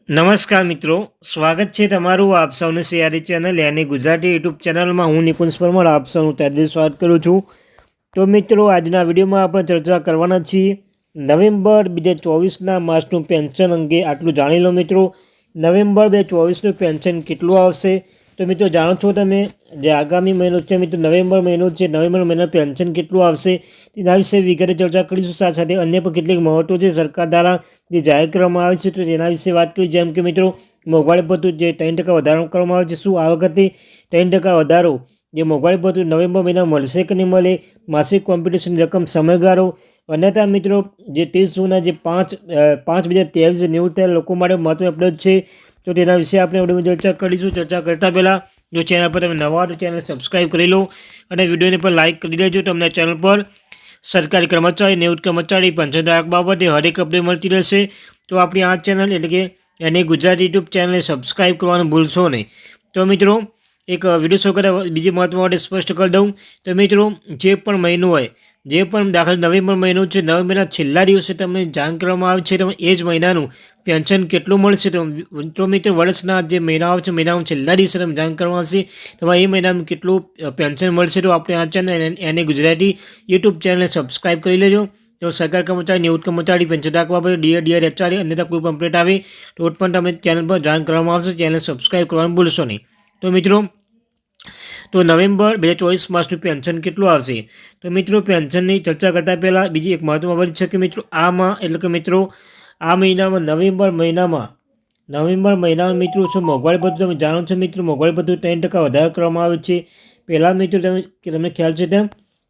નમસ્કાર મિત્રો, સ્વાગત છે તમારું આપ સૌનું સિયારી ચેનલ યાની ગુજરાતી યુટ્યુબ ચેનલમાં. હું નિકુંજ પરમાર આપ સૌનું તહેદિલ સ્વાગત કરું છું. તો મિત્રો, આજના વિડીયોમાં આપણે ચર્ચા કરવાના છીએ નવેમ્બર 2024ના માસનું પેન્શન અંગે. આટલું જાણી લો મિત્રો. નવેમ્બર 2024નું પેન્શન કેટલું આવશે? તો મિત્રો જાણો છો તમે, જે આગામી મહિનો છે મિત્રો નવેમ્બર મહિનો છે, નવેમ્બર મહિનાનું પેન્શન કેટલું આવશે તેના વિશે વિગતે ચર્ચા કરીશું. સાથે સાથે અન્ય પણ કેટલીક મહત્વ છે સરકાર દ્વારા જે જાહેર કરવામાં આવે છે તો તેના વિશે વાત કરી. જેમ કે મિત્રો, મોંઘવારી ભથ્થું જે 3% વધારો કરવામાં આવે છે, શું આ વખતે 3% વધારો જે મોંઘવારી ભથ્થું નવેમ્બર મહિના મળશે કે નહીં મળે? માસિક કોમ્પિટિશન રકમ સમયગાળો. અન્યથા મિત્રો, જે 30 જૂનના જે 5/2023 નિવૃત્ત થયેલા લોકો માટે મહત્વની અપડેટ છે તો તેના વિશે આપણે વિડીયોમાં ચર્ચા કરીશું. ચર્ચા કરતાં પહેલાં જો ચેનલ પર તમે નવા તો ચેનલ સબસ્ક્રાઈબ કરી લો અને વિડીયોને પણ લાઇક કરી દેજો. તમને ચેનલ પર સરકારી કર્મચારી, નિવૃત્ત કર્મચારી, પેન્શનધારક બાબતે હરેક અપડેટ મળતી રહેશે. તો આપણી આ ચેનલ એટલે કે એની ગુજરાતી યુટ્યુબ ચેનલને સબસ્ક્રાઈબ કરવાનું ભૂલશો નહીં. તો મિત્રો, એક વિડીયો શરૂ કરતા બીજી મહત્વ માટે સ્પષ્ટ કરી દઉં તો મિત્રો, જે પણ મહિનો હોય, જે પણ દાખલ નવેમ્બર મહિનો છે, નવેમ્બરના છેલ્લા દિવસે તમને જાણ કરવામાં આવે છે તમે એ જ મહિનાનું પેન્શન કેટલું મળશે. તો મિત્રો, વર્ષના જે મહિનાઓ છે મહિનામાં છેલ્લા દિવસે તમે જાણ કરવામાં આવશે તમારે એ મહિનામાં કેટલું પેન્શન મળશે. તો આપણે આ ચેનલ એને ગુજરાતી યુટ્યુબ ચેનલને સબસ્ક્રાઈબ કરી લેજો. તો સરકાર કર્મચારી, નિવૃત્ત કર્મચારી, પેન્શનધારક બાબતે ડીઆર એચઆર અન્યથા કોઈ પણ અપડેટ આવે તો પણ તમે ચેનલ પર જાણ કરવામાં આવશે. ચેનલ સબસ્ક્રાઈબ કરવાનું ભૂલશો નહીં. તો મિત્રો, તો નવેમ્બર 2024 માસનું પેન્શન કેટલું આવશે? તો મિત્રો, પેન્શનની ચર્ચા કરતાં પહેલાં બીજી એક મહત્વની બાબત છે કે મિત્રો, આમાં એટલે કે મિત્રો આ મહિનામાં નવેમ્બર મહિનામાં મિત્રો શું મોંઘવારી ભથ્થું તમે જાણો છો મિત્રો, મોંઘવારી ભથ્થું 3% વધારો કરવામાં આવે છે. પહેલાં મિત્રો તમને ખ્યાલ છે તેમ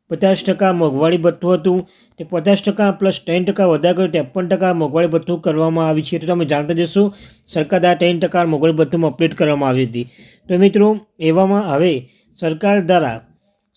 50% મોંઘવારી ભથ્થું હતું, તે 50% પ્લસ 3% વધારો કર્યો 53% મોંઘવારી ભથ્થું કરવામાં આવી છે. તો તમે જાણતા જશો સરકાર દ્વારા 3% મોંઘવારી ભથ્થુમાં અપડેટ કરવામાં આવી હતી. તો મિત્રો, એવામાં હવે સરકાર દ્વારા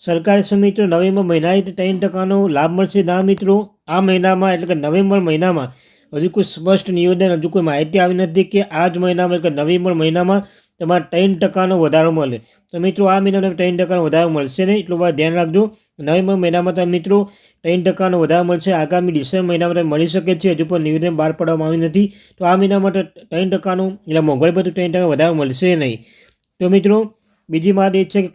સરકારે શું મિત્રો નવેમ્બર મહિનાએ 3%નો લાભ મળશે? ના મિત્રો, આ મહિનામાં એટલે કે નવેમ્બર મહિનામાં હજુ કોઈ સ્પષ્ટ નિવેદન, હજુ કોઈ માહિતી આવી નથી કે આ જ મહિનામાં એટલે કે નવેમ્બર મહિનામાં તમારે 3%નો વધારો મળે. તો મિત્રો, આ મહિનામાં 3%નો વધારો મળશે નહીં, એટલું ધ્યાન રાખજો. નવેમ્બર મહિનામાં તમે મિત્રો 3%નો વધારો મળશે. આગામી ડિસેમ્બર મહિનામાં મળી શકે છે, હજુ પણ નિવેદન બહાર પાડવામાં આવ્યું નથી. તો આ મહિના માટે 3%નું એટલે મોંઘવારી ભથ્થું 3% વધારો મળશે નહીં. તો મિત્રો, બીજી વાત એ છે કે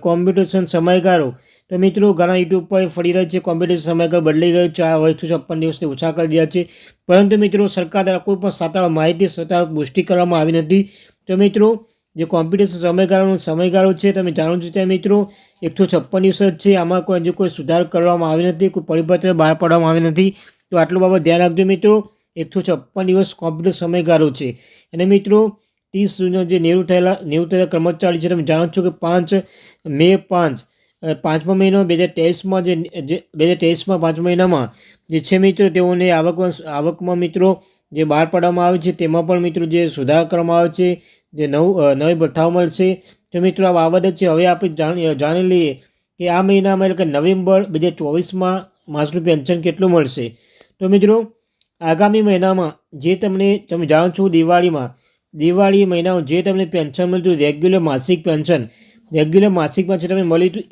કોમ્પિટિશન સમયગાળો. તો મિત્રો, ઘણા યુટ્યુબ પર ફરી રહ્યો છે કોમ્પિટિશન સમયગાળો બદલાઈ ગયો છે. આ 156 દિવસથી ઓછા કરી દીધા છે. પરંતુ મિત્રો, સરકાર દ્વારા કોઈ પણ સત્તાવાર માહિતી, સત્તાવાર પુષ્ટિ કરવામાં આવી નથી. તો મિત્રો, જે કોમ્પિટિશન સમયગાળો છે તમે જાણો છો ત્યાં મિત્રો 156 દિવસ જ છે. આમાં હજુ કોઈ સુધાર કરવામાં આવ્યો નથી, કોઈ પરિપત્ર બહાર પાડવામાં આવ્યો નથી. તો આટલું બાબત ધ્યાન રાખજો મિત્રો. 156 દિવસ કોમ્પિટિશન સમયગાળો છે. અને મિત્રો, 30 જૂનના જે નિવૃત્ત થયેલા કર્મચારી છે તમે જાણો છો કે 5મા મહિનો 2023માં જે 2023માં 5મા મહિનામાં જે છે મિત્રો તેઓને આવકમાં મિત્રો જે બહાર પાડવામાં આવે છે તેમાં પણ મિત્રો જે સુધાર કરવામાં આવે છે, જે નવી ભથ્થાઓ મળશે. તો મિત્રો, આ બાબત જ છે. હવે આપણે જાણી લઈએ કે આ મહિનામાં એટલે કે નવેમ્બર 2024માં માસનું પેન્શન કેટલું મળશે. તો મિત્રો, આગામી મહિનામાં જે તમે જાણો છો દિવાળી મહિનામાં જે તમને પેન્શન મળતું રેગ્યુલર માસિક પેન્શન તમને મળ્યું હતું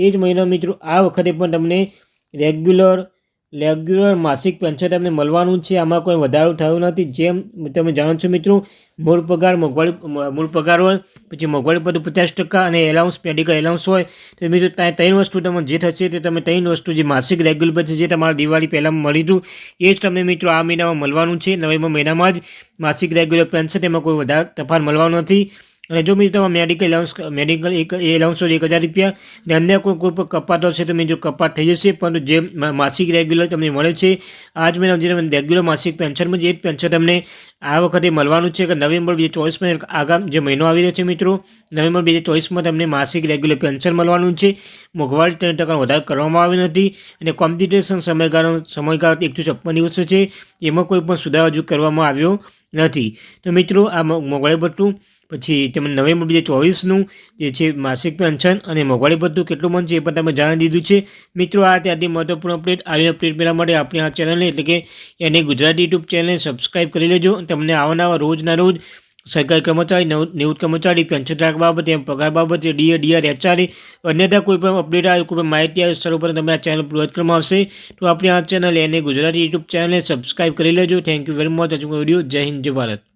એ જ મહિના મિત્રો આ વખતે પણ તમને રેગ્યુલર માસિક પેન્શન તમને મળવાનું છે. આમાં કોઈ વધારો થયો નથી. જેમ તમે જાણો છો મિત્રો, મૂળ પગાર હોય, પછી મોંઘવારી ભથ્થું 50% અને એલાઉન્સ, મેડિકલ એલાઉન્સ હોય. તો મિત્રો, 3 વસ્તુ તમને જે થશે તે તમે 3 વસ્તુ જે માસિક રેગ્યુલર છે જે તમારા દિવાળી પહેલાં મળ્યું હતું એ જ તમને મિત્રો આ મહિનામાં મળવાનું છે. નવેમ્બર મહિનામાં જ માસિક રેગ્યુલર પેન્શન, તેમાં કોઈ વધારે તફાવત મળવાનો નથી. અને જો મિત્રો તમારે મેડિકલ એલાઉન્સ હોય 1000 રૂપિયા અને અન્ય કોઈ પણ કપાત હશે તો મિત્રો કપાત થઈ જશે. પરંતુ જે માસિક રેગ્યુલર તમને મળે છે આ જ મહિનામાં જે તમને રેગ્યુલર માસિક પેન્શન મળે એ જ પેન્શન તમને આ વખતે મળવાનું છે. કે નવેમ્બર 2024માં આગામ જે મહિનો આવી રહ્યો છે મિત્રો, નવેમ્બર 2024માં તમને માસિક રેગ્યુલર પેન્શન મળવાનું છે. મોંઘવારી 3% વધારો કરવામાં આવ્યો નથી. અને કોમ્પિટિશન સમયગાળો 156 દિવસ છે, એમાં કોઈ પણ સુધારો હજુ કરવામાં આવ્યો નથી. તો મિત્રો, આ મોંઘવારી ભથ્થું પછી તમે નવેમ્બર 2024નું જે છે માસિક પેન્શન અને મોંઘવારી ભથ્થું કેટલું મળશે એ પણ તમે જાણી દીધું છે. મિત્રો, આ ત્યાંથી મહત્વપૂર્ણ અપડેટ આવી અપડેટ મેળવવા માટે આપણે આ ચેનલને એટલે કે એની ગુજરાતી યુટ્યુબ ચેનલને સબસ્ક્રાઈબ કરી લેજો. તમને રોજના રોજ સરકારી કર્મચારી, નિવૃત્ત કર્મચારી, પેન્શન ધારક બાબતે, પગાર બાબતે, ડીએ, ડીઆર, એચઆરએ, અન્યથા કોઈ પણ અપડેટ આવે, કોઈ પણ માહિતી આવે, સર્વપ્રથમ તમે આ ચેનલ પ્રોવાઈડ કરવામાં આવશે. તો આપણી આ ચેનલ એને ગુજરાતી યુટ્યુબ ચેનલને સબસ્ક્રાઈબ કરી લેજો. Thank you very much. આજનો વિડીયો. જય હિન્દ, જય ભારત.